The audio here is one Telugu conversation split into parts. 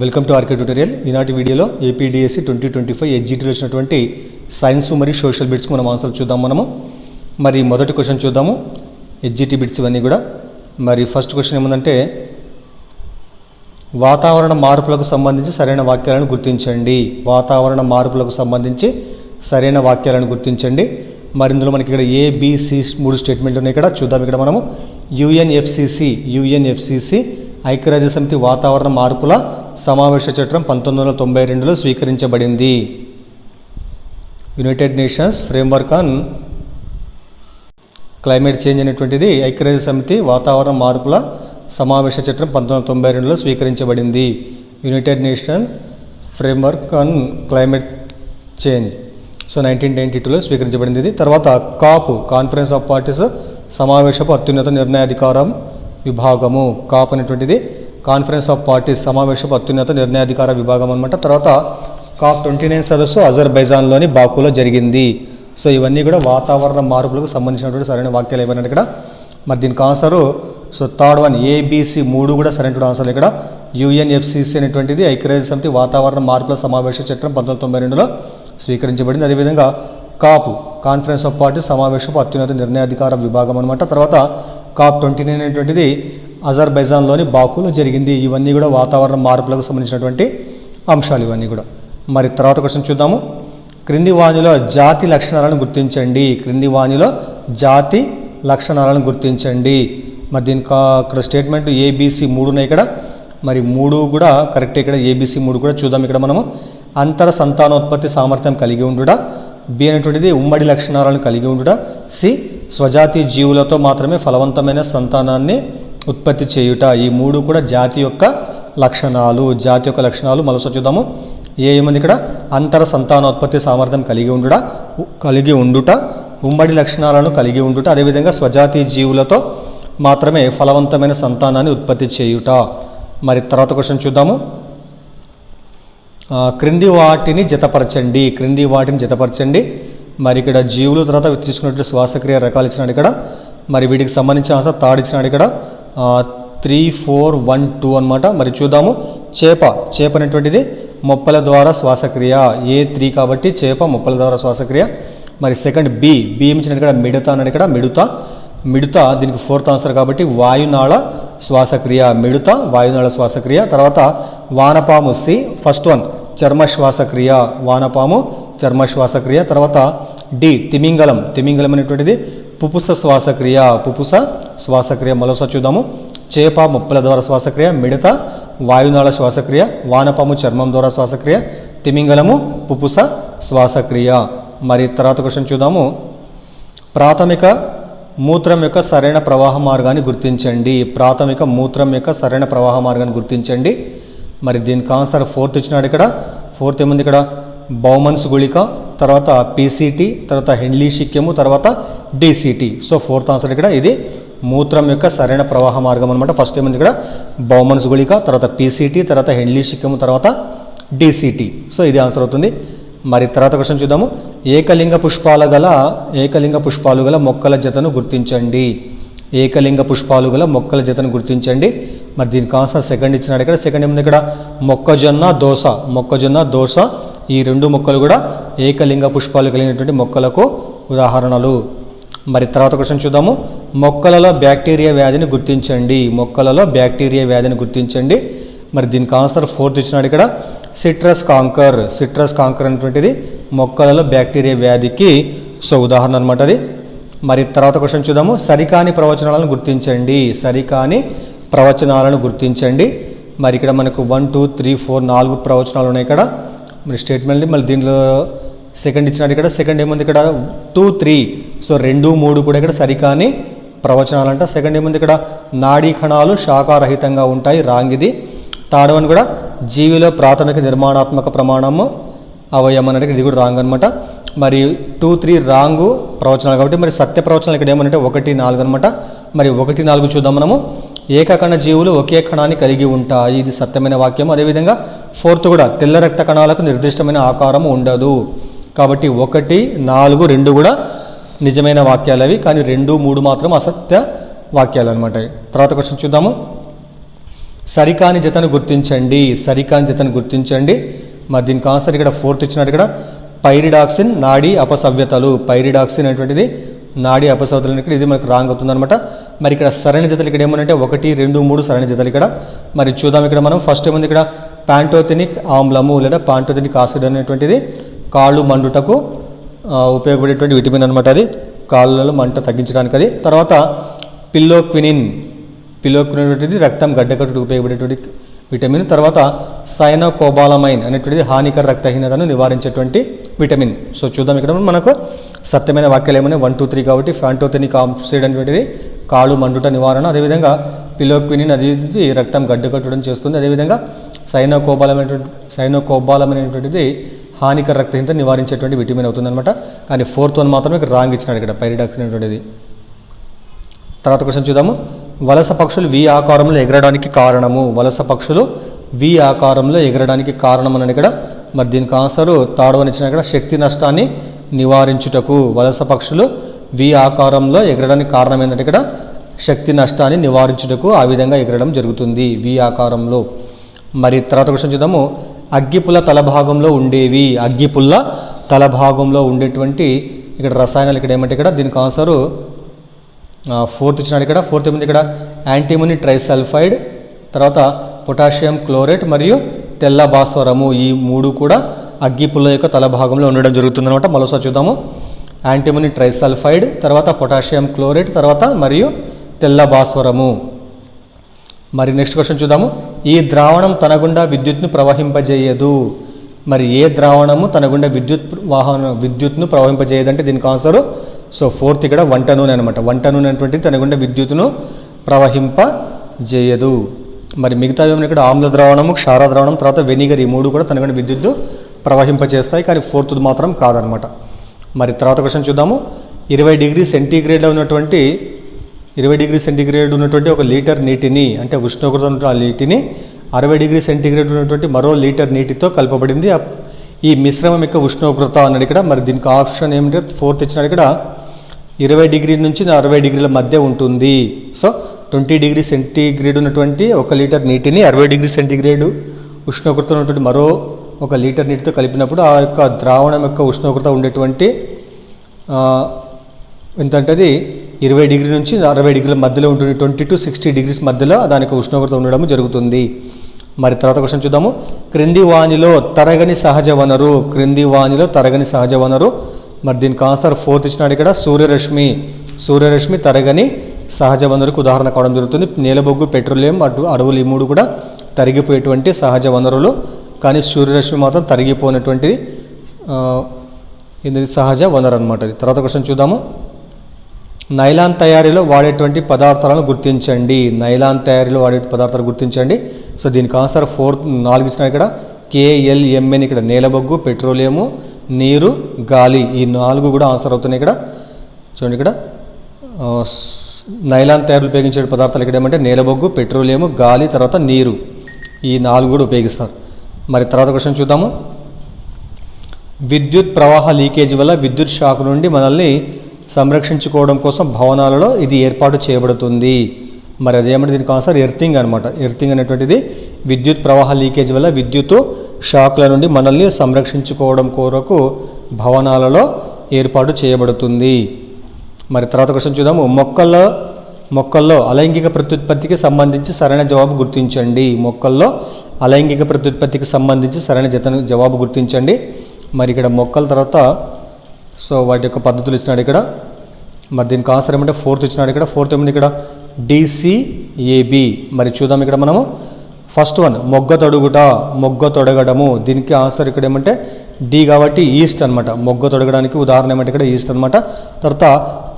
Welcome to RK tutorial. ఈనాటి వీడియోలో ఏపీడిఎస్సి 2025 ఎస్జిటిలో వచ్చినటువంటి సైన్స్ మరియు సోషల్ బిట్స్కి మనం ఆన్సర్ చూద్దాం. మరి మొదటి క్వశ్చన్ చూద్దాము. ఎస్జిటి బిట్స్ ఇవన్నీ కూడా. మరి ఫస్ట్ క్వశ్చన్ ఏముందంటే, వాతావరణ మార్పులకు సంబంధించి సరైన వాక్యాలను గుర్తించండి. వాతావరణ మార్పులకు సంబంధించి సరైన వాక్యాలను గుర్తించండి. మరి ఇందులో మనకి ఇక్కడ ఏబిసి 3 స్టేట్మెంట్లు ఉన్నాయి. ఇక్కడ చూద్దాం. ఇక్కడ మనము యుఎన్ఎఫ్సిసి ఐక్యరాజ్య సమితి వాతావరణ మార్పుల సమావేశ చట్టం 1992లో స్వీకరించబడింది. United Nations framework on climate change అనేటువంటిది ఐక్యరాజ్య సమితి వాతావరణ మార్పుల సమావేశ చట్టం 1992లో స్వీకరించబడింది. United Nation framework on climate change 1992లో స్వీకరించబడింది. ఇది తర్వాత కాప్ కాన్ఫరెన్స్ ఆఫ్ పార్టీస్ సమావేశపు అత్యున్నత నిర్ణయాధికారం విభాగము. కాప్ అనేటువంటిది కాన్ఫరెన్స్ ఆఫ్ పార్టీస్ సమావేశపు అత్యున్నత నిర్ణయాధికార విభాగం అనమాట. తర్వాత కాప్ 29 సదస్సు అజర్బైజాన్లోని బాకులో జరిగింది. సో ఇవన్నీ కూడా వాతావరణ మార్పులకు సంబంధించినటువంటి సరైన వాక్యాలు ఏమన్నా ఇక్కడ. మరి దీనికి ఆన్సరు థర్డ్ వన్ ఏబిసి 3 కూడా సరైన ఆన్సర్లు. ఇక్కడ యుఎన్ఎఫ్సిసి అనేటువంటిది ఐక్యరాజ్య సమితి వాతావరణ మార్పుల సమావేశ చట్టం 1992లో స్వీకరించబడింది. అదేవిధంగా కాప్ కాన్ఫరెన్స్ ఆఫ్ పార్టీస్ సమావేశపు అత్యున్నత నిర్ణయాధికార విభాగం అనమాట. తర్వాత కాప్ 29 అనేటువంటిది అజర్బైజాన్లోని బాకులో జరిగింది. ఇవన్నీ కూడా వాతావరణ మార్పులకు సంబంధించినటువంటి అంశాలు ఇవన్నీ కూడా. మరి తర్వాత క్వశ్చన్ చూద్దాము. క్రింది వాణిలో జాతి లక్షణాలను గుర్తించండి. క్రింది వాణిలో జాతి లక్షణాలను గుర్తించండి. మరి దీనికి ఇక్కడ స్టేట్మెంట్ ఏబిసి 3 ఉన్నాయి ఇక్కడ. మరి 3 కూడా కరెక్ట్. ఇక్కడ ఏబిసి 3 కూడా చూద్దాం. ఇక్కడ మనము అంతర సంతానోత్పత్తి సామర్థ్యం కలిగి ఉండుట. బి అనేటువంటిది ఉమ్మడి లక్షణాలను కలిగి ఉండుట. సి స్వజాతి జీవులతో మాత్రమే ఫలవంతమైన సంతానాన్ని ఉత్పత్తి చేయుట. ఈ 3 కూడా జాతి యొక్క లక్షణాలు. జాతి యొక్క లక్షణాలు మరోసారి చూద్దాము. ఏముంది ఇక్కడ? అంతర సంతానోత్పత్తి సామర్థ్యం కలిగి ఉండుట, ఉమ్మడి లక్షణాలను కలిగి ఉండుట, అదేవిధంగా స్వజాతి జీవులతో మాత్రమే ఫలవంతమైన సంతానాన్ని ఉత్పత్తి చేయుట. మరి తర్వాత క్వశ్చన్ చూద్దాము. క్రింది వాటిని జతపరచండి. మరి ఇక్కడ జీవులు తర్వాత తీసుకున్నట్టు శ్వాసక్రియ రకాలు ఇచ్చినాడు ఇక్కడ. మరి వీటికి సంబంధించిన ఆన్సర్ థర్డ్ ఇచ్చినాడు ఇక్కడ. 3, 4, 1, 2 అనమాట. మరి చూద్దాము. చేప అనేటువంటిది మొప్పల ద్వారా శ్వాసక్రియ. A3 కాబట్టి చేప మొప్పల ద్వారా శ్వాసక్రియ. మరి సెకండ్ బి ఇచ్చిన ఇక్కడ మిడత అన్నాడు ఇక్కడ. మిడత దీనికి ఫోర్త్ ఆన్సర్ కాబట్టి వాయునాళ శ్వాసక్రియ. మిడత వాయునాళ శ్వాసక్రియ. తర్వాత వానపాము సి ఫస్ట్ వన్ చర్మ శ్వాసక్రియ. వానపాము చర్మ శ్వాసక్రియ. తర్వాత డి తిమింగలం అనేటువంటిది పుపుస శ్వాసక్రియ. మరోసారి చూద్దాము. చేప మొప్పల ద్వారా శ్వాసక్రియ, మిడత వాయునాళ శ్వాసక్రియ, వానపాము చర్మం ద్వారా శ్వాసక్రియ, తిమింగలము పుపుస శ్వాసక్రియ. మరి తర్వాత క్వశ్చన్ చూద్దాము. ప్రాథమిక మూత్రం యొక్క సరైన ప్రవాహ మార్గాన్ని గుర్తించండి. మరి దీనికి ఆన్సర్ ఫోర్త్ ఇచ్చినాడు ఇక్కడ. ఫోర్త్ ఏముంది ఇక్కడ? బౌమన్స్ గుళిక, తర్వాత పీసీటీ, తర్వాత హెన్లీ శిక్యము, తర్వాత డీసీటీ. సో ఫోర్త్ ఆన్సర్ ఇక్కడ ఇది మూత్రం యొక్క సరైన ప్రవాహ మార్గం అనమాట. ఫస్ట్ ఏముంది ఇక్కడ? బౌమన్స్ గుళిక, తర్వాత పీసీటీ, తర్వాత హెన్లీ శిక్యము, తర్వాత డీసీటీ. సో ఇది ఆన్సర్ అవుతుంది. మరి తర్వాత క్వశ్చన్ చూద్దాము. ఏకలింగ పుష్పాలు గల మొక్కల జతను గుర్తించండి. మరి దీనికి ఆన్సర్ సెకండ్ ఇచ్చినాడు ఇక్కడ. సెకండ్ ఏముంది ఇక్కడ? మొక్కజొన్న దోస. ఈ 2 మొక్కలు కూడా ఏకలింగ పుష్పాలు కలిగినటువంటి మొక్కలకు ఉదాహరణలు. మరి తర్వాత క్వశ్చన్ చూద్దాము. మొక్కలలో బ్యాక్టీరియా వ్యాధిని గుర్తించండి. మరి దీనికి ఆన్సర్ ఫోర్త్ ఇచ్చినాడు ఇక్కడ. సిట్రస్ కాంకర్ అనేటువంటిది మొక్కలలో బ్యాక్టీరియా వ్యాధికి ఉదాహరణ అనమాట అది. మరి తర్వాత క్వశ్చన్ చూద్దాము. సరికాని ప్రవచనాలను గుర్తించండి. మరి ఇక్కడ మనకు 1, 2, 3, 4 4 ప్రవచనాలు ఉన్నాయి ఇక్కడ. మరి స్టేట్మెంట్ మళ్ళీ దీనిలో సెకండ్ ఇచ్చినాడు ఇక్కడ. సెకండ్ ఏముంది ఇక్కడ? 2, 3. సో 2, 3 కూడా ఇక్కడ సరికాని ప్రవచనాలు అంట. సెకండ్ ఏముంది ఇక్కడ? నాడీ కణాలు శాఖారహితంగా ఉంటాయి, రాంగ్ ఇది. థర్డ్ వన్ కూడా జీవిలో ప్రాథమిక నిర్మాణాత్మక ప్రమాణము అవయవం అనేది ఇది కూడా రాంగ్ అనమాట. మరి 2, 3 రాంగు ప్రవచనాలు కాబట్టి మరి సత్య ప్రవచనాలు ఇక్కడ ఏమంటే 1, 4 అనమాట. మరి 1, 4 చూద్దాం మనము. ఏకకణ జీవులు ఒకే కణాన్ని కలిగి ఉంటాయి, ఇది సత్యమైన వాక్యం. అదేవిధంగా ఫోర్త్ కూడా తెల్ల రక్త కణాలకు నిర్దిష్టమైన ఆకారం ఉండదు కాబట్టి 1, 4, 2 కూడా నిజమైన వాక్యాలు అవి. కానీ 2, 3 మాత్రం అసత్య వాక్యాలు అనమాట. తర్వాత క్వశ్చన్ చూద్దాము. సరికాని జతను గుర్తించండి, సరికాని జతను గుర్తించండి. మరి దీనికి ఆన్సర్ ఇక్కడ ఫోర్త్ ఇచ్చినట్టు ఇక్కడ పైరిడాక్సిన్ నాడీ అపసవ్యతలు, పైరిడాక్సిన్ అనేటువంటిది నాడీ అపసవ్యతలు ఇక్కడ ఇది మనకు రాంగ్ అవుతుందన్నమాట. మరి ఇక్కడ సరైన జతలు ఇక్కడ ఏమనంటే 1, 2, 3 సరైన జతలు ఇక్కడ. మరి చూద్దాం ఇక్కడ మనం ఫస్ట్ ఏముంది ఇక్కడ ప్యాంటోథెనిక్ ఆమ్లము లేదా ప్యాంటోథెనిక్ ఆసిడ్ అనేటువంటిది కాళ్ళు మండుటకు ఉపయోగపడేటువంటి విటమిన్ అనమాట. అది కాళ్ళలో మంట తగ్గించడానికి అది. తర్వాత పిల్లోక్వినిన్ అనేటువంటిది రక్తం గడ్డకట్టుకు ఉపయోగపడేటువంటి విటమిన్. తర్వాత సైనోకోబాలమైన్ అనేటువంటిది హానికర రక్తహీనతను నివారించేటువంటి విటమిన్. సో చూద్దాం ఇక్కడ మనకు సత్యమైన వాక్యాలు ఏమైనా 1, 2, 3 కాబట్టి ప్యాంటోథెనిక్ ఆసిడ్ అనేటువంటిది కాళ్ళు మండుట నివారణ, అదేవిధంగా పిలోక్వినిన్ అది రక్తం గడ్డకట్టడం చేస్తుంది, అదేవిధంగా సైనోకోబాలం అనేటువంటిది హానికర రక్తహీనత నివారించేటువంటి విటమిన్ అవుతుందన్నమాట. కానీ ఫోర్త్ వన్ మాత్రమే ఇక్కడ రాంగ్ ఇచ్చినాడు ఇక్కడ పైరిడాక్సిన్ అనేటువంటిది. తర్వాత క్వశ్చన్ చూద్దాము. వలస పక్షులు వి ఆకారంలో ఎగరడానికి కారణము, వలస పక్షులు వి ఆకారంలో ఎగరడానికి కారణం అన్నాడు ఇక్కడ. మరి దీనికి ఆన్సర్ థర్డ్ వన్ ఇచ్చిన ఇక్కడ శక్తి నష్టాన్ని నివారించుటకు. వలస పక్షులు వి ఆకారంలో ఎగరడానికి కారణం ఏంటంటే ఇక్కడ శక్తి నష్టాన్ని నివారించుటకు ఆ విధంగా ఎగరడం జరుగుతుంది వి ఆకారంలో. మరి తర్వాత క్వశ్చన్ చూద్దాము. అగ్గిపుల్ల తలభాగంలో ఉండేవి, అగ్గిపుల్ల తలభాగంలో ఉండేటువంటి ఇక్కడ రసాయనాలు ఇక్కడ ఏమంటే ఇక్కడ దీనికి ఆన్సరు ఫోర్త్ ఇచ్చినాడు ఇక్కడ. ఫోర్త్ ఏముంది ఇక్కడ యాంటీమోని ట్రైసల్ఫైడ్, తర్వాత పొటాషియం క్లోరేట్ మరియు తెల్ల భాస్వరము. ఈ 3 కూడా అగ్గిపుల్ల యొక్క తలభాగంలో ఉండడం జరుగుతుందన్నమాట. మరోసారి చూద్దాము. యాంటీమోని ట్రైసల్ఫైడ్, తర్వాత పొటాషియం క్లోరేట్, తర్వాత మరియు తెల్ల భాస్వరము. మరి నెక్స్ట్ క్వశ్చన్ చూద్దాము. ఈ ద్రావణం తన గుండా విద్యుత్ను ప్రవహింపజేయదు. మరి ఏ ద్రావణము తన గుండా విద్యుత్ను ప్రవహింపజేయదంటే దీనికి ఆన్సరు సో ఫోర్త్ ఇక్కడ వంట నూనె అనమాట. వంట నూనె అనేటువంటిది తన గుండా విద్యుత్తును ప్రవహింపజేయదు. మరి మిగతా ఏమైనా ఇక్కడ ఆమ్ల ద్రావణము, క్షార ద్రావణం, తర్వాత వెనిగర్, ఈ 3 కూడా తన గుండా విద్యుత్తు ప్రవహింపజేస్తాయి, కానీ ఫోర్త్ మాత్రం కాదనమాట. మరి తర్వాత క్వశ్చన్ చూద్దాము. 20 డిగ్రీ సెంటీగ్రేడ్లో ఉన్నటువంటి 20 డిగ్రీ సెంటీగ్రేడ్ ఉన్నటువంటి 1 లీటర్ నీటిని, అంటే ఉష్ణోగ్రత ఉన్న ఆ నీటిని 60 డిగ్రీ సెంటీగ్రేడ్ ఉన్నటువంటి మరో లీటర్ నీటితో కలపబడింది. ఈ మిశ్రమం యొక్క ఉష్ణోగ్రత అన్నాడు ఇక్కడ. మరి దీనికి ఆప్షన్ ఏమిటంటే ఫోర్త్ ఇచ్చినాడు ఇక్కడ 20 డిగ్రీ నుంచి 60 డిగ్రీల మధ్య ఉంటుంది. సో 20 డిగ్రీ సెంటీగ్రేడ్ ఉన్నటువంటి 1 లీటర్ నీటిని 60 డిగ్రీ సెంటీగ్రేడ్ ఉష్ణోగ్రత ఉన్నటువంటి మరో 1 లీటర్ నీటితో కలిపినప్పుడు ఆ యొక్క ద్రావణం యొక్క ఉష్ణోగ్రత ఉండేటువంటి ఎంతంటే అది 20 డిగ్రీ నుంచి 60 డిగ్రీల మధ్యలో ఉంటుంది. 20 to 60 డిగ్రీస్ మధ్యలో దానికి ఉష్ణోగ్రత ఉండడం జరుగుతుంది. మరి తర్వాత క్వశ్చన్ చూద్దాము. క్రింది వానిలో తరగని సహజ వనరు, క్రింది వానిలో తరగని సహజ వనరు. మరి దీనికి ఆన్సర్ ఫోర్త్ ఇచ్చినాడు ఇక్కడ సూర్యరశ్మి తరగని సహజ వనరుకు ఉదాహరణ కావడం జరుగుతుంది. నేలబొగ్గు, పెట్రోలియం, అడవులు, ఈ 3 కూడా తరిగిపోయేటువంటి సహజ వనరులు, కానీ సూర్యరశ్మి మాత్రం తరిగిపోయినటువంటి ఇది సహజ వనరు అనమాట. తర్వాత క్వశ్చన్ చూద్దాము. నైలాన్ తయారీలో వాడేటువంటి పదార్థాలను గుర్తించండి, నైలాన్ తయారీలో వాడే పదార్థాలు గుర్తించండి. సో దీనికి ఆన్సర్ 4 ఇచ్చిన ఇక్కడ KLMN ఇక్కడ నేలబొగ్గు, పెట్రోలియము, నీరు, గాలి, ఈ 4 కూడా ఆన్సర్ అవుతున్నాయి ఇక్కడ. చూడండి ఇక్కడ నైలాన్ తయారీలో ఉపయోగించే పదార్థాలు ఇక్కడ ఏమంటే నేలబొగ్గు, పెట్రోలియము, గాలి, తర్వాత నీరు, ఈ 4 కూడా ఉపయోగిస్తారు. మరి తర్వాత క్వశ్చన్ చూద్దాము. విద్యుత్ ప్రవాహ లీకేజ్ వల్ల విద్యుత్ షాక్ నుండి మనల్ని సంరక్షించుకోవడం కోసం భవనాలలో ఇది ఏర్పాటు చేయబడుతుంది. మరి అదేమంటే దీనికి ఆన్సర్ ఎర్తింగ్ అనమాట. ఎర్తింగ్ అనేటువంటిది విద్యుత్ ప్రవాహ లీకేజ్ వల్ల విద్యుత్ షాక్ల నుండి మనల్ని సంరక్షించుకోవడం కొరకు భవనాలలో ఏర్పాటు చేయబడుతుంది. మరి తర్వాత క్వశ్చన్ చూద్దాము. మొక్కల్లో అలైంగిక ప్రత్యుత్పత్తికి సంబంధించి సరైన జవాబు గుర్తించండి. మొక్కల్లో అలైంగిక ప్రత్యుత్పత్తికి సంబంధించి సరైన జవాబు గుర్తించండి. మరి ఇక్కడ మొక్కల తర్వాత సో వాటి యొక్క పద్ధతులు ఇచ్చినాడు ఇక్కడ. మరి దీనికి ఆన్సర్ ఏమంటే ఫోర్త్ ఇచ్చినాడు ఇక్కడ. ఫోర్త్ ఏమిటి ఇక్కడ DCAB. మరి చూద్దాం ఇక్కడ మనము ఫస్ట్ వన్ మొగ్గ తొడగడము. దీనికి ఆన్సర్ ఇక్కడ ఏమంటే డి కాబట్టి ఈస్ట్ అనమాట. మొగ్గ తొడగడానికి ఉదాహరణ ఏమంటే ఇక్కడ ఈస్ట్ అనమాట. తర్వాత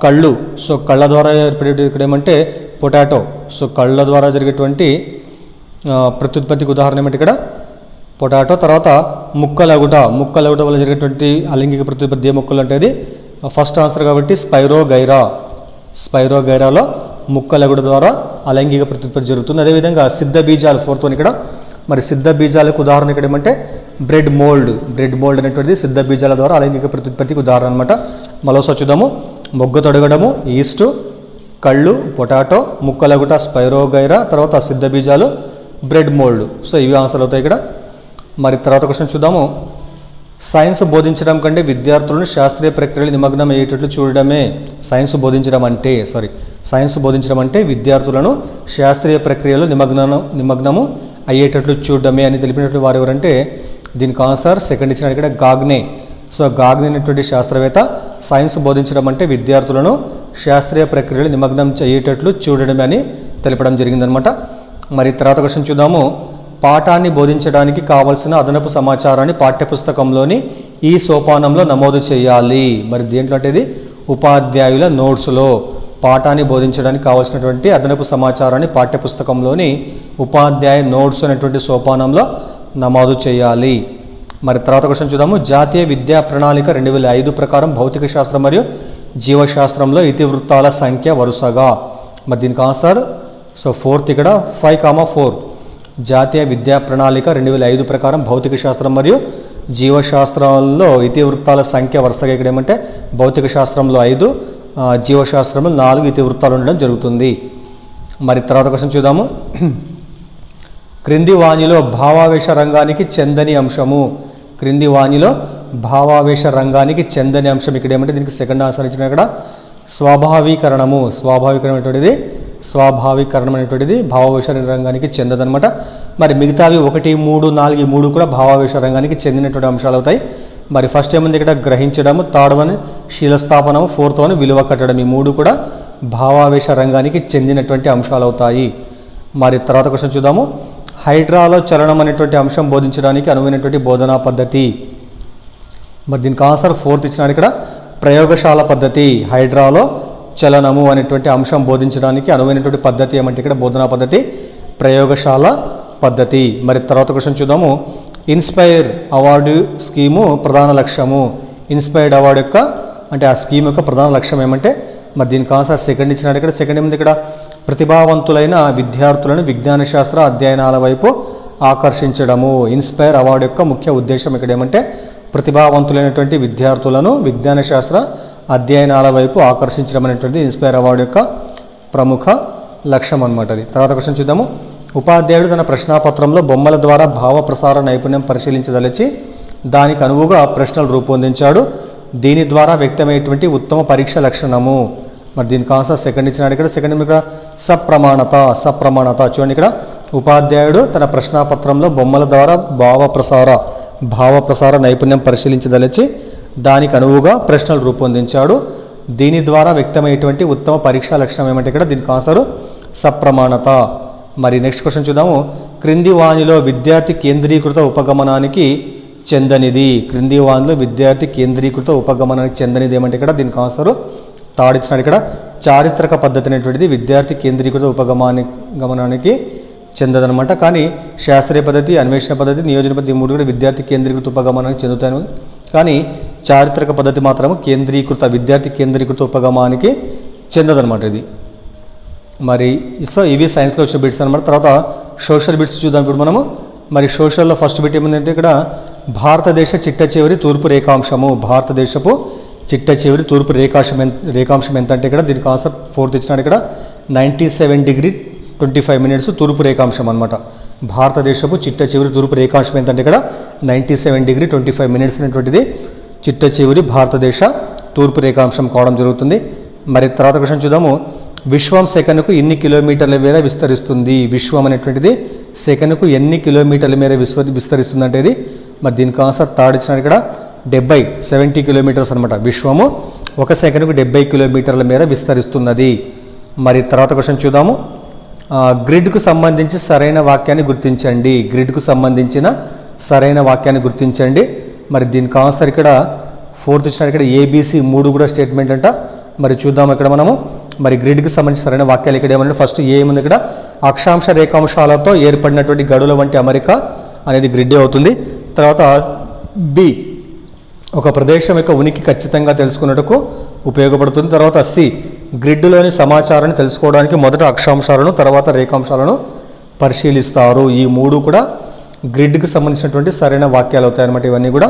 కళ్ళు, సో కళ్ళ ద్వారా ఏర్పడే ఇక్కడ ఏమంటే పొటాటో. సో కళ్ళ ద్వారా జరిగేటువంటి ప్రత్యుత్పత్తికి ఉదాహరణ ఏమంటే ఇక్కడ పొటాటో. తర్వాత ముక్కలగుట వల్ల జరిగేటువంటి అలైంగిక ప్రత్యుత్పత్తి ఏ మొక్కలు అంటే అది ఫస్ట్ ఆన్సర్ కాబట్టి స్పైరోగైరాలో ముక్కలగుట ద్వారా అలైంగిక ప్రత్యుత్పత్తి జరుగుతుంది. అదేవిధంగా సిద్ధ బీజాలు ఫోర్త్ వన్ ఇక్కడ. మరి సిద్ధ బీజాలకు ఉదాహరణ ఇక్కడ ఏమంటే బ్రెడ్ మోల్డ్ అనేటువంటిది సిద్ధ బీజాల ద్వారా అలైంగిక ప్రత్యుత్పత్తికి ఉదాహరణ అనమాట. మరోసారి చూద్దాము. మొగ్గ తొడగడము ఈస్ట్, కళ్ళు పొటాటో, ముక్కలగుట స్పైరోగైరా, తర్వాత సిద్ధ బీజాలు బ్రెడ్ మోల్డ్. సో ఇవి ఆన్సర్లు అవుతాయి ఇక్కడ. మరి తర్వాత క్వశ్చన్ చూద్దాము. సైన్స్ బోధించడం కంటే విద్యార్థులను శాస్త్రీయ ప్రక్రియలు నిమగ్నం అయ్యేటట్లు చూడడమే సైన్స్ బోధించడం అంటే విద్యార్థులను శాస్త్రీయ ప్రక్రియలో నిమగ్నము అయ్యేటట్లు చూడడమే అని తెలిపినటువంటి వారు ఎవరంటే దీనికి ఆన్సర్ సెకండ్ ఇచ్చిన ఇక్కడ గాగ్నే. సో గాగ్నే అనేటువంటి శాస్త్రవేత్త సైన్స్ బోధించడం అంటే విద్యార్థులను శాస్త్రీయ ప్రక్రియలు నిమగ్నం అయ్యేటట్లు చూడడమే అని తెలపడం జరిగిందనమాట. మరి తర్వాత క్వశ్చన్ చూద్దాము. పాఠాన్ని బోధించడానికి కావలసిన అదనపు సమాచారాన్ని పాఠ్యపుస్తకంలోని ఈ సోపానంలో నమోదు చేయాలి. మరి దేంట్లో అంటే ఇది ఉపాధ్యాయుల నోట్స్లో పాఠాన్ని బోధించడానికి కావాల్సినటువంటి అదనపు సమాచారాన్ని పాఠ్యపుస్తకంలోని ఉపాధ్యాయ నోట్స్ అనేటువంటి సోపానంలో నమోదు చేయాలి. మరి తర్వాత క్వశ్చన్ చూద్దాము. జాతీయ విద్యా ప్రణాళిక 2005 ప్రకారం భౌతిక శాస్త్రం మరియు జీవశాస్త్రంలో ఇతివృత్తాల సంఖ్య వరుసగా. మరి దీనికి ఆన్సర్ సో ఫోర్త్ ఇక్కడ 5,4. జాతీయ విద్యా ప్రణాళిక 2005 ప్రకారం భౌతిక శాస్త్రం మరియు జీవశాస్త్రాల్లో ఇతివృత్తాల సంఖ్య వరుసగా ఇక్కడ ఏమంటే భౌతిక శాస్త్రంలో 5, జీవశాస్త్రంలో 4 ఇతివృత్తాలు ఉండడం జరుగుతుంది. మరి తర్వాత క్వశ్చన్ చూద్దాము. క్రింది వాణిలో భావావేశ రంగానికి చెందని అంశము. క్రింది వాణిలో భావావేశ రంగానికి చెందని అంశం ఇక్కడ ఏమంటే దీనికి సెకండ్ ఆన్సర్ ఇచ్చిన ఇక్కడ స్వాభావీకరణం అనేటువంటిది భావావేశ రంగానికి చెందదనమాట. మరి మిగతావి 1, 3, 4 3 కూడా భావావేశ రంగానికి చెందినటువంటి అంశాలు అవుతాయి. మరి ఫస్ట్ ఏముంది ఇక్కడ గ్రహించడము, థర్డ్ వన్ శీలస్థాపనము, ఫోర్త్ వన్ విలువ కట్టడం. ఈ 3 కూడా భావావేశ రంగానికి చెందినటువంటి అంశాలు అవుతాయి. మరి తర్వాత క్వశ్చన్ చూద్దాము. హైడ్రాలో చలనం అనేటువంటి అంశం బోధించడానికి అనువైనటువంటి బోధనా పద్ధతి. మరి దీనికి ఆన్సర్ ఫోర్త్ ఇచ్చినాడు ఇక్కడ ప్రయోగశాల పద్ధతి. హైడ్రాలో చలనము అనేటువంటి అంశం బోధించడానికి అనువైనటువంటి పద్ధతి ఏమంటే ఇక్కడ బోధనా పద్ధతి ప్రయోగశాల పద్ధతి. మరి తర్వాత క్వశ్చన్ చూద్దాము. ఇన్స్పైర్ అవార్డు స్కీము ప్రధాన లక్ష్యము. ఇన్స్పైర్డ్ అవార్డు యొక్క అంటే ఆ స్కీమ్ యొక్క ప్రధాన లక్ష్యం ఏమంటే మరి దీనికి ఆన్సర్ సెకండ్ ఇచ్చినాడు ఇక్కడ. సెకండ్ ఏముంది ఇక్కడ ప్రతిభావంతులైన విద్యార్థులను విజ్ఞాన శాస్త్ర అధ్యయనాల వైపు ఆకర్షించడము. ఇన్స్పైర్ అవార్డు యొక్క ముఖ్య ఉద్దేశం ఇక్కడ ఏమంటే ప్రతిభావంతులైనటువంటి విద్యార్థులను విజ్ఞాన శాస్త్ర అధ్యయనాల వైపు ఆకర్షించడం అనేటువంటి ఇన్స్పైర్ అవార్డు యొక్క ప్రముఖ లక్ష్యం అనమాట. అది తర్వాత క్వశ్చన్ చూద్దాము. ఉపాధ్యాయుడు తన ప్రశ్నాపత్రంలో బొమ్మల ద్వారా భావ ప్రసార నైపుణ్యం పరిశీలించదలిచి దానికి అనువుగా ప్రశ్నలు రూపొందించాడు. దీని ద్వారా వ్యక్తమయ్యేటువంటి ఉత్తమ పరీక్ష లక్షణము. మరి దీనికి ఆన్సర్ సెకండ్ ఇచ్చినాడు ఇక్కడ. సెకండ్ ఇక్కడ సప్రమాణత చూడండి. ఇక్కడ ఉపాధ్యాయుడు తన ప్రశ్నాపత్రంలో బొమ్మల ద్వారా భావ ప్రసార నైపుణ్యం పరిశీలించదలిచి దానికి అనువుగా ప్రశ్నలు రూపొందించాడు. దీని ద్వారా వ్యక్తమయ్యేటువంటి ఉత్తమ పరీక్షా లక్షణం ఏమంటే ఇక్కడ దీనికి ఆన్సరు సప్రమాణత. మరి నెక్స్ట్ క్వశ్చన్ చూద్దాము. క్రింది వాణిలో విద్యార్థి కేంద్రీకృత ఉపగమనానికి చెందనిది. క్రింది వాణిలో విద్యార్థి కేంద్రీకృత ఉపగమనానికి చెందనిది ఏమంటే ఇక్కడ దీనికి ఆన్సరు థర్డ్ ఇచ్చినాడు ఇక్కడ చారిత్రక పద్ధతి అనేటువంటిది విద్యార్థి కేంద్రీకృత ఉపగమనానికి చెందదనమాట. కానీ శాస్త్రీయ పద్ధతి, అన్వేషణ పద్ధతి, నియోజన పద్ధతి 3 కూడా విద్యార్థి కేంద్రీకృత ఉపగమనానికి చెందుతాను. కానీ చారిత్రక పద్ధతి మాత్రము విద్యార్థి కేంద్రీకృత ఉపగమానికి చెందదనమాట ఇది. మరి సో ఇవి సైన్స్లో వచ్చిన బిట్స్ అనమాట. తర్వాత సోషల్ బిట్స్ చూద్దాం ఇప్పుడు మనము. మరి సోషల్లో ఫస్ట్ బిట్ ఏమిటంటే ఇక్కడ భారతదేశ చిట్ట చివరి తూర్పు రేఖాంశము. భారతదేశపు చిట్ట చివరి తూర్పు రేఖాంశం ఎంత అంటే ఇక్కడ దీనికి ఆన్సర్ ఫోర్త్ ఇచ్చినాడు ఇక్కడ 97°25' తూర్పు రేఖాంశం అనమాట. భారతదేశపు చిట్ట చివరి తూర్పు రేఖాంశం ఏంటంటే ఇక్కడ 97°25' అనేటువంటిది చిట్ట చివరి భారతదేశ తూర్పు రేఖాంశం కావడం జరుగుతుంది. మరి తర్వాత క్వశ్చన్ చూద్దాము. విశ్వం సెకనుకు ఎన్ని కిలోమీటర్ల మేర విస్తరిస్తుంది. విశ్వం అనేటువంటిది సెకనుకు ఎన్ని కిలోమీటర్ల మేర విస్తరిస్తుంది అంటే ఇది మరి దీనికి ఆన్సర్ థర్డ్ ఇచ్చినాడు ఇక్కడ 70 కిలోమీటర్స్ అనమాట. విశ్వము 1 సెకనుకు 70 కిలోమీటర్ల మేర విస్తరిస్తున్నది. మరి తర్వాత క్వశ్చన్ చూద్దాము. గ్రిడ్కు సంబంధించి సరైన వాక్యాన్ని గుర్తించండి. గ్రిడ్కు సంబంధించిన సరైన వాక్యాన్ని గుర్తించండి. మరి దీనికి ఆన్సర్ ఇక్కడ ఫోర్త్ ఇచ్చిన ఇక్కడ ABC 3 కూడా స్టేట్మెంట్ అంట. మరి చూద్దాం ఇక్కడ మనము. మరి గ్రిడ్కి సంబంధించిన సరైన వాక్యాలు ఇక్కడ ఏమన్నా ఫస్ట్ ఏముంది ఇక్కడ అక్షాంశ రేఖాంశాలతో ఏర్పడినటువంటి గడుల వంటి అమరిక అనేది గ్రిడ్ అవుతుంది. తర్వాత బి ఒక ప్రదేశం యొక్క ఉనికి ఖచ్చితంగా తెలుసుకున్నట్టుకు ఉపయోగపడుతుంది. తర్వాత సి గ్రిడ్లోని సమాచారాన్ని తెలుసుకోవడానికి మొదట అక్షాంశాలను తర్వాత రేఖాంశాలను పరిశీలిస్తారు. ఈ 3 కూడా గ్రిడ్కి సంబంధించినటువంటి సరైన వాక్యాలు అవుతాయి అన్నమాట ఇవన్నీ కూడా.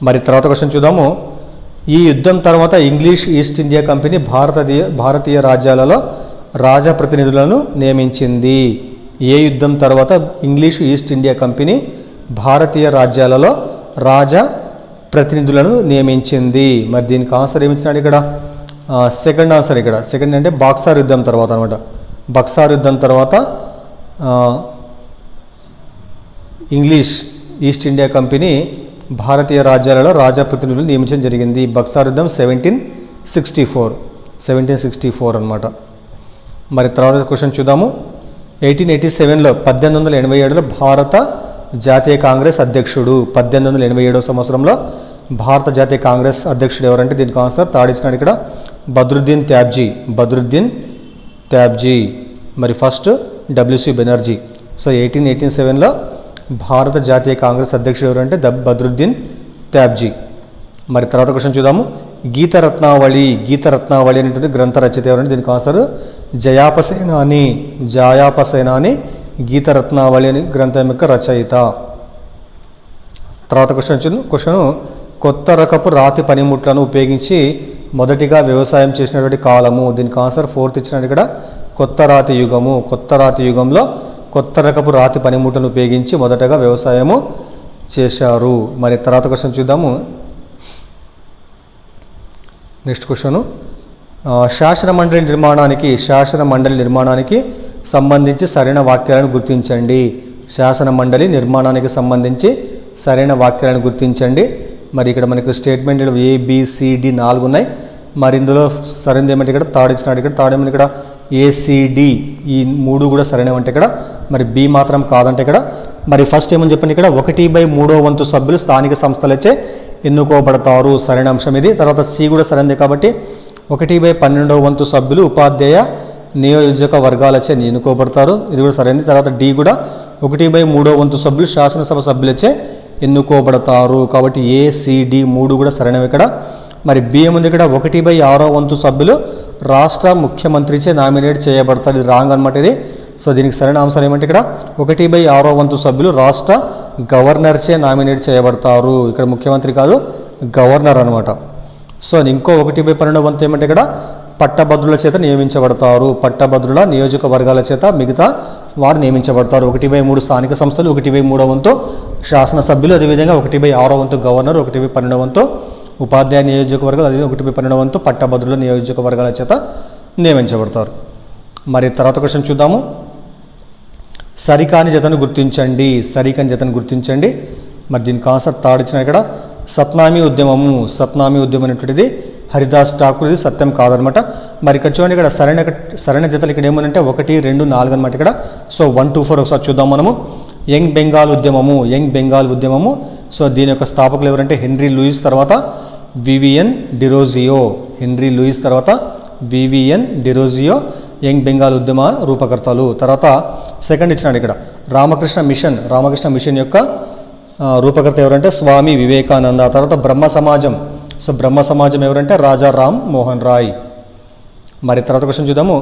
మరి తర్వాత క్వశ్చన్ చూద్దాము. ఈ యుద్ధం తర్వాత ఇంగ్లీష్ ఈస్ట్ ఇండియా కంపెనీ భారతీయ రాజ్యాలలో రాజప్రతినిధులను నియమించింది. ఏ యుద్ధం తర్వాత ఇంగ్లీష్ ఈస్ట్ ఇండియా కంపెనీ భారతీయ రాజ్యాలలో రాజా ప్రతినిధులను నియమించింది? మరి దీనికి ఆన్సర్ ఏమిచ్చినాడు ఇక్కడ? సెకండ్ ఆన్సర్ ఇక్కడ. సెకండ్ అంటే బక్సార్ యుద్ధం తర్వాత అనమాట. బక్సార్ యుద్ధం తర్వాత ఇంగ్లీష్ ఈస్ట్ ఇండియా కంపెనీ భారతీయ రాజ్యాలలో రాజా ప్రతినిధులను నియమించడం జరిగింది. బక్సార్ యుద్ధం 1764 అనమాట. మరి తర్వాత క్వశ్చన్ చూద్దాము. 1887లో 1887లో భారత జాతీయ కాంగ్రెస్ అధ్యక్షుడు. 1887 సంవత్సరంలో భారత జాతీయ కాంగ్రెస్ అధ్యక్షుడు ఎవరంటే దీనికి ఆన్సర్ థర్డ్ ఇచ్చినాడు ఇక్కడ, బద్రుద్దీన్ త్యాబ్జీ. మరి ఫస్ట్ డబ్ల్యూసి బెనర్జీ. సో 1887లో భారత జాతీయ కాంగ్రెస్ అధ్యక్షుడు ఎవరంటే బద్రుద్దీన్ త్యాబ్జీ. మరి తర్వాత క్వశ్చన్ చూద్దాము. గీతరత్నావళి అనేటువంటి గ్రంథ రచయిత ఎవరంటే దీనికి ఆన్సర్ జయాపసేనాని గీతరత్నావళి అని గ్రంథం యొక్క రచయిత. తర్వాత క్వశ్చన్ కొత్త రకపు రాతి పనిముట్లను ఉపయోగించి మొదటిగా వ్యవసాయం చేసినటువంటి కాలము. దీనికి ఆన్సర్ ఫోర్త్ ఇచ్చినట్టు ఇక్కడ కొత్త రాతి యుగంలో కొత్త రకపు రాతి పనిముట్లను ఉపయోగించి మొదటగా వ్యవసాయము చేశారు. మరి తర్వాత క్వశ్చన్ చూద్దాము. నెక్స్ట్ క్వశ్చను, శాసన మండలి నిర్మాణానికి సంబంధించి సరైన వాక్యాలను గుర్తించండి. శాసన మండలి నిర్మాణానికి సంబంధించి సరైన వాక్యాలను గుర్తించండి. మరి ఇక్కడ మనకు స్టేట్మెంట్లు ABCD 4 ఉన్నాయి. మరి ఇందులో సరైనది ఏమంటే ఇక్కడ థర్డ్ ఇచ్చినాడు. థర్డ్ ఏమంటే ఇక్కడ ACD ఈ 3 కూడా సరైనవంటే ఇక్కడ, మరి B మాత్రం కాదంటే ఇక్కడ. మరి ఫస్ట్ ఏమని చెప్పండి ఇక్కడ 1/3 సభ్యులు స్థానిక సంస్థలచే ఎన్నుకోబడతారు, సరైన అంశం ఇది. తర్వాత C కూడా సరైనదే కాబట్టి 1/12 సభ్యులు ఉపాధ్యాయ నియోజక వర్గాలచే ఎన్నుకోబడతారు, ఇది కూడా సరైనది. తర్వాత D కూడా 1/3 సభ్యులు శాసనసభ సభ్యులచే ఎన్నుకోబడతారు, కాబట్టి ACD 3 కూడా సరైనవి ఇక్కడ. మరి B ఏముంది ఇక్కడ 1/6 సభ్యులు రాష్ట్ర ముఖ్యమంత్రిచే నామినేట్ చేయబడతారు, ఇది రాంగ్ అనమాట ఇది. సో దీనికి సరైన ఆన్సర్ ఏమంటే ఇక్కడ 1/6 సభ్యులు రాష్ట్ర గవర్నర్చే నామినేట్ చేయబడతారు, ఇక్కడ ముఖ్యమంత్రి కాదు గవర్నర్ అనమాట. సో ఇంకో 1/12 ఏమంటే ఇక్కడ పట్టభద్రుల చేత నియమించబడతారు, పట్టభద్రుల నియోజకవర్గాల చేత మిగతా వారు నియమించబడతారు. 1/3 స్థానిక సంస్థలు, 1/3 శాసనసభ్యులు, అదేవిధంగా 1/6 గవర్నర్, 1/12 ఉపాధ్యాయ నియోజకవర్గాలు, అదే 1/12 పట్టభద్రుల నియోజకవర్గాల చేత నియమించబడతారు. మరి తర్వాత క్వశ్చన్ చూద్దాము. సరికాని జతను గుర్తించండి. మరి దీనికి ఆన్సర్ థర్డ్ ఇచ్చిన ఇక్కడ సత్నామీ ఉద్యమం అనేటువంటిది హరిదాస్ ఠాకూర్, ఇది సత్యం కాదనమాట. మరి ఇక్కడ చూడండి, ఇక్కడ సరైన జతలు ఇక్కడ ఏమనంటే 1, 2, 4 అనమాట ఇక్కడ. సో 1, 2, 4 ఒకసారి చూద్దాం మనము. యంగ్ బెంగాల్ ఉద్యమము. సో దీని యొక్క స్థాపకులు ఎవరంటే హెన్రీ లూయిస్, తర్వాత వివియన్ డిరోజియో యంగ్ బెంగాల్ ఉద్యమ రూపకర్తలు. తర్వాత సెకండ్ ఇచ్చినాడు ఇక్కడ రామకృష్ణ మిషన్ యొక్క రూపకర్త ఎవరంటే స్వామి వివేకానంద. తర్వాత బ్రహ్మ సమాజం ఎవరంటే రాజా రామ్ మోహన్ రాయ్. మరి తర్వాత క్వశ్చన్ చూద్దాము.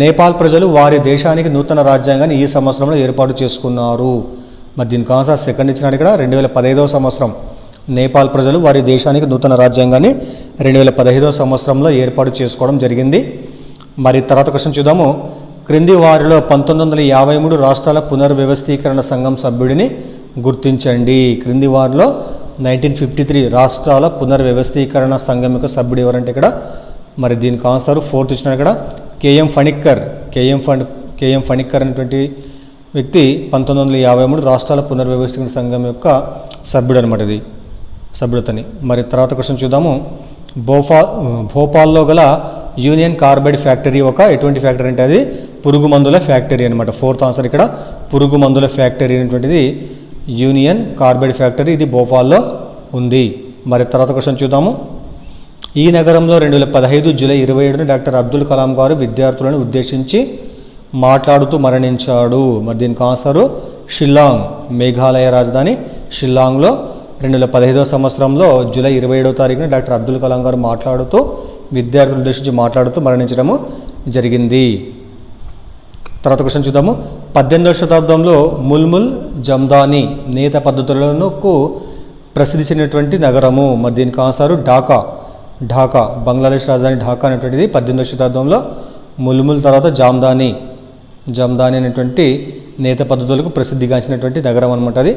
నేపాల్ ప్రజలు వారి దేశానికి నూతన రాజ్యాంగాన్ని ఈ సంవత్సరంలో ఏర్పాటు చేసుకున్నారు. మరి దీనికి ఆన్సర్ సెకండ్ ఇచ్చినాడు ఇక్కడ 2015 సంవత్సరం. నేపాల్ ప్రజలు వారి దేశానికి నూతన రాజ్యాంగాన్ని 2015 సంవత్సరంలో ఏర్పాటు చేసుకోవడం జరిగింది. మరి తర్వాత క్వశ్చన్ చూద్దాము. క్రింది వారిలో 1953 రాష్ట్రాల పునర్వ్యవస్థీకరణ సంఘం సభ్యుడిని గుర్తించండి. క్రింది వారిలో 1953 రాష్ట్రాల పునర్వ్యవస్థీకరణ సంఘం యొక్క సభ్యుడు ఎవరంటే ఇక్కడ, మరి దీనికి ఆన్సర్ ఫోర్త్ ఇచ్చిన ఇక్కడ కేఎం ఫణిక్కర్ అనేటువంటి వ్యక్తి 1953 రాష్ట్రాల పునర్వ్యవస్థీకరణ సంఘం యొక్క సభ్యుడు అనమాట, ఇది సభ్యుడతని. మరి తర్వాత క్వశ్చన్ చూద్దాము. భోపాల్లో గల యూనియన్ కార్బైడ్ ఫ్యాక్టరీ ఎటువంటి ఫ్యాక్టరీ అంటే అది పురుగు మందుల ఫ్యాక్టరీ అనమాట. ఫోర్త్ ఆన్సర్ ఇక్కడ పురుగు మందుల ఫ్యాక్టరీ అనేటువంటిది యూనియన్ కార్బైడ్ ఫ్యాక్టరీ, ఇది భోపాల్లో ఉంది. మరి తర్వాత క్వశ్చన్ చూద్దాము. ఈ నగరంలో 2015 జూలై 27న డాక్టర్ అబ్దుల్ కలాం గారు విద్యార్థులను ఉద్దేశించి మాట్లాడుతూ మరణించాడు. మరి దీనికి ఆన్సరు షిల్లాంగ్, మేఘాలయ రాజధాని షిల్లాంగ్లో 2015 సంవత్సరంలో జూలై 27వ తారీఖున డాక్టర్ అబ్దుల్ కలాం గారు విద్యార్థులను ఉద్దేశించి మాట్లాడుతూ మరణించడము జరిగింది. తర్వాత క్వశ్చన్ చూద్దాము. 18వ శతాబ్దంలో ముల్ముల్ జమ్దాని నేత పద్ధతులకు ప్రసిద్ధి చెందినటువంటి నగరము. మరి దీనికి ఆన్సరు ఢాకా, బంగ్లాదేశ్ రాజధాని ఢాకా అనేటువంటిది 18వ శతాబ్దంలో ముల్ముల్ తర్వాత జామ్దాని జమ్దాని అనేటువంటి నేత పద్ధతులకు ప్రసిద్ధిగాంచినటువంటి నగరం అనమాట అది.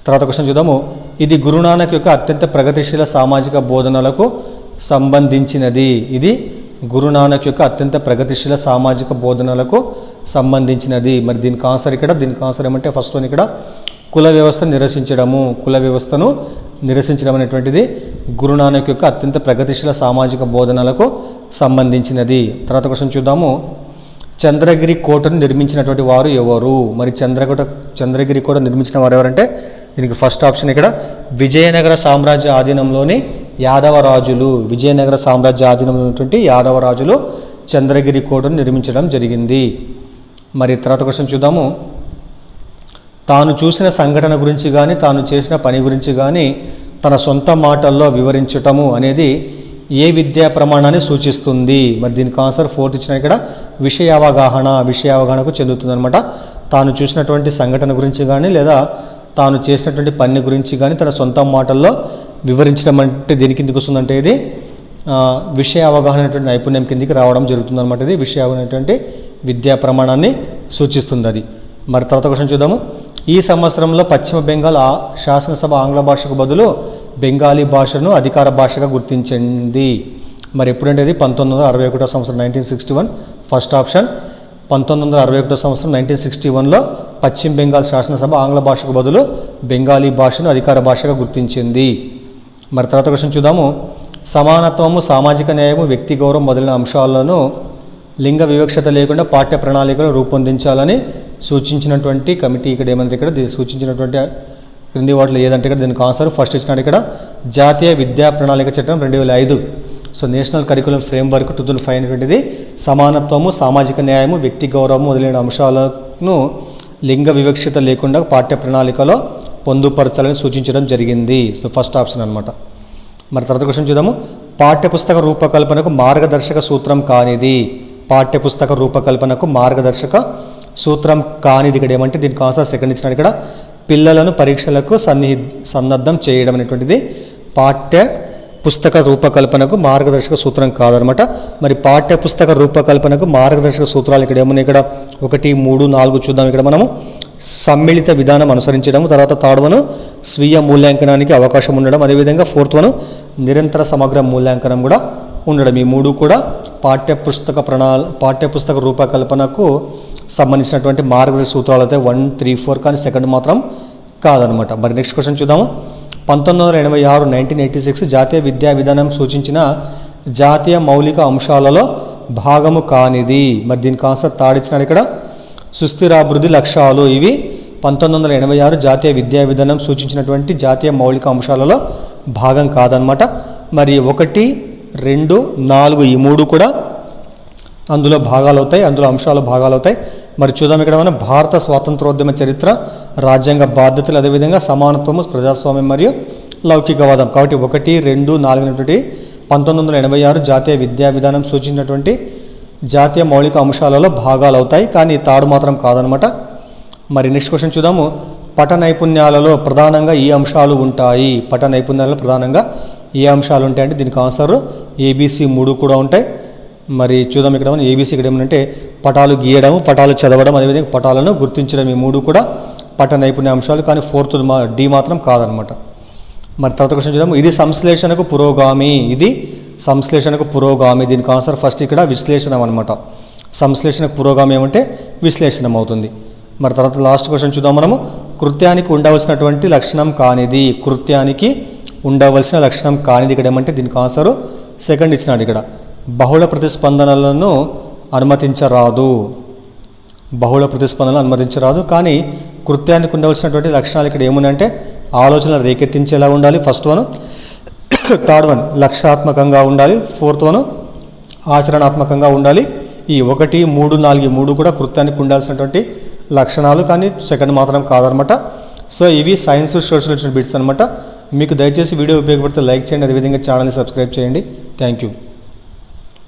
తర్వాత క్వశ్చన్ చూద్దాము. ఇది గురునానక్ యొక్క అత్యంత ప్రగతిశీల సామాజిక బోధనలకు సంబంధించినది. ఇది గురునానక్ యొక్క అత్యంత ప్రగతిశీల సామాజిక బోధనలకు సంబంధించినది. మరి దీనికి ఆన్సర్ ఏమంటే ఫస్ట్ వన్ ఇక్కడ కుల వ్యవస్థను నిరసించడం అనేటువంటిది గురునానక్ యొక్క అత్యంత ప్రగతిశీల సామాజిక బోధనలకు సంబంధించినది. తర్వాత క్వశ్చన్ చూద్దాము. చంద్రగిరి కోటను నిర్మించినటువంటి వారు ఎవరు? మరి చంద్రగిరి కోట నిర్మించిన వారు ఎవరంటే దీనికి ఫస్ట్ ఆప్షన్ ఇక్కడ విజయనగర సామ్రాజ్య ఆధీనంలోని యాదవ రాజులు చంద్రగిరి కోటను నిర్మించడం జరిగింది. మరి తర్వాత క్వశ్చన్ చూద్దాము. తాను చూసిన సంఘటన గురించి కానీ తాను చేసిన పని గురించి కానీ తన సొంత మాటల్లో వివరించటము అనేది ఏ విద్యా ప్రమాణాన్ని సూచిస్తుంది? మరి దీనికి ఆన్సర్ ఫోర్త్ ఇచ్చిన ఇక్కడ విషయావగాహనకు చెందుతుంది అనమాట. తాను చూసినటువంటి సంఘటన గురించి కానీ లేదా తాను చేసినటువంటి పని గురించి కానీ తన సొంత మాటల్లో వివరించడం అంటే దేని కిందికి వస్తుందంటే ఇది విషయ అవగాహన అనేటువంటి నైపుణ్యం కిందికి రావడం జరుగుతుంది అనమాట. ఇది విషయ అనేటువంటి విద్యా ప్రమాణాన్ని సూచిస్తుంది అది. మరి తర్వాత క్వశ్చన్ చూద్దాము. ఈ సంవత్సరంలో పశ్చిమ బెంగాల్ శాసనసభ ఆంగ్ల భాషకు బదులు బెంగాలీ భాషను అధికార భాషగా గుర్తించింది. మరి ఎప్పుడంటే అది 1961 సంవత్సరం 1961 ఫస్ట్ ఆప్షన్. 1961 సంవత్సరం 1961లో పశ్చిమ బెంగాల్ శాసనసభ ఆంగ్ల భాషకు బదులు బెంగాలీ భాషను అధికార భాషగా గుర్తించింది. మరి తర్వాత క్వశ్చన్ చూద్దాము. సమానత్వము, సామాజిక న్యాయము, వ్యక్తి గౌరవం మొదలైన అంశాలను లింగ వివక్షత లేకుండా పాఠ్య ప్రణాళికలు రూపొందించాలని సూచించినటువంటి కమిటీ ఇక్కడ సూచించినటువంటి క్రింది వాటిలో ఏదంటే ఇక్కడ దీనికి ఆన్సర్ ఫస్ట్ ఇచ్చినాడు ఇక్కడ జాతీయ విద్యా ప్రణాళిక చట్టం 2005. సో నేషనల్ కరికులం ఫ్రేమ్వర్క్ 2005 అనేటువంటిది సమానత్వము, సామాజిక న్యాయము, వ్యక్తి గౌరవం మొదలైన అంశాలను లింగ వివక్షత లేకుండా పాఠ్య ప్రణాళికలో పొందుపరచాలని సూచించడం జరిగింది. సో ఫస్ట్ ఆప్షన్ అనమాట. మరి తర్వాత క్వశ్చన్ చూద్దాము. పాఠ్యపుస్తక రూపకల్పనకు మార్గదర్శక సూత్రం కానిది. పాఠ్యపుస్తక రూపకల్పనకు మార్గదర్శక సూత్రం కానిది ఇక్కడ ఏమంటే దీనికి ఆన్సర్ సెకండ్ ఇచ్చినాడు ఇక్కడ పిల్లలను పరీక్షలకు సన్నద్ధం చేయడం అనేటువంటిది పాఠ్య పుస్తక రూపకల్పనకు మార్గదర్శక సూత్రం కాదనమాట. మరి పాఠ్య పుస్తక రూపకల్పనకు మార్గదర్శక సూత్రాలు ఇక్కడ ఏమున్నాయి? ఇక్కడ 1, 3, 4 చూద్దాం. ఇక్కడ మనము సమ్మిళిత విధానం అనుసరించడం, తర్వాత థర్డ్ వన్ స్వీయ మూల్యాంకనానికి అవకాశం ఉండడం, అదేవిధంగా ఫోర్త్ వన్ నిరంతర సమగ్ర మూల్యాంకనం కూడా ఉండడం. ఈ మూడు కూడా పాఠ్యపుస్తక రూపకల్పనకు సంబంధించినటువంటి మార్గదర్శక సూత్రాలు అయితే 1, 3, 4 కానీ సెకండ్ మాత్రం కాదనమాట. మరి నెక్స్ట్ క్వశ్చన్ చూద్దాము. 1986 జాతీయ విద్యా విధానం సూచించిన జాతీయ మౌలిక అంశాలలో భాగము కానిది. మరి దీనికి ఆన్సర్ తాడిచ్చినాడు ఇక్కడ సుస్థిరాభివృద్ధి లక్ష్యాలు. ఇవి 1986 జాతీయ విద్యా విధానం సూచించినటువంటి జాతీయ మౌలిక అంశాలలో భాగం కాదనమాట. మరి 1, 2, 4 ఈ మూడు కూడా అందులో అంశాలు భాగాలు అవుతాయి. మరి చూద్దాం ఇక్కడ మనం భారత స్వాతంత్రోద్యమ చరిత్ర, రాజ్యాంగ బాధ్యతలు, అదేవిధంగా సమానత్వము, ప్రజాస్వామ్యం మరియు లౌకికవాదం. కాబట్టి 1, 2, 4 అనేటువంటి 1986 జాతీయ విద్యా విధానం సూచించినటువంటి జాతీయ మౌలిక అంశాలలో భాగాలు అవుతాయి, కానీ తాడు మాత్రం కాదనమాట. మరి నెక్స్ట్ క్వశ్చన్ చూద్దాము. పఠ నైపుణ్యాలలో ప్రధానంగా ఈ అంశాలు ఉంటాయి. పఠ నైపుణ్యాలలో ప్రధానంగా ఏ అంశాలు ఉంటాయంటే దీనికి ఆన్సర్ ABC 3 కూడా ఉంటాయి. మరి చూద్దాం ఇక్కడ మనం ABC ఇక్కడ ఏమంటే పటాలు గీయడం, పటాలు చదవడం, అదేవిధంగా పటాలను గుర్తించడం. ఈ మూడు కూడా పఠ నైపుణ్య అంశాలు, కానీ ఫోర్త్ D మాత్రం కాదనమాట. మరి తర్వాత క్వశ్చన్ చూద్దాము. ఇది సంశ్లేషణకు పురోగామి. దీనికి ఆన్సర్ ఫస్ట్ ఇక్కడ విశ్లేషణం అనమాట. సంశ్లేషణకు పురోగామి ఏమంటే విశ్లేషణం అవుతుంది. మరి తర్వాత లాస్ట్ క్వశ్చన్ చూద్దాం మనము. కృత్యానికి ఉండవలసినటువంటి లక్షణం కానిది. ఇక్కడ ఏమంటే దీనికి ఆన్సర్ సెకండ్ ఇచ్చినాడు ఇక్కడ బహుళ ప్రతిస్పందనలను అనుమతించరాదు. కానీ కృత్యానికి ఉండవలసినటువంటి లక్షణాలు ఇక్కడ ఏమున్నాయంటే ఆలోచనలు రేకెత్తించేలా ఉండాలి ఫస్ట్ వన్, థర్డ్ వన్ లక్ష్యాత్మకంగా ఉండాలి, ఫోర్త్ వన్ ఆచరణాత్మకంగా ఉండాలి. ఈ 1, 3, 4 ఈ మూడు కూడా కృత్యానికి ఉండాల్సినటువంటి లక్షణాలు, కానీ సెకండ్ మాత్రం కాదనమాట. సో ఇవి సైన్స్ సోషల్ బిట్స్ అనమాట. మీకు దయచేసి వీడియో ఉపయోగపడితే లైక్ చేయండి, అదేవిధంగా ఛానల్ని సబ్స్క్రైబ్ చేయండి. Thank you.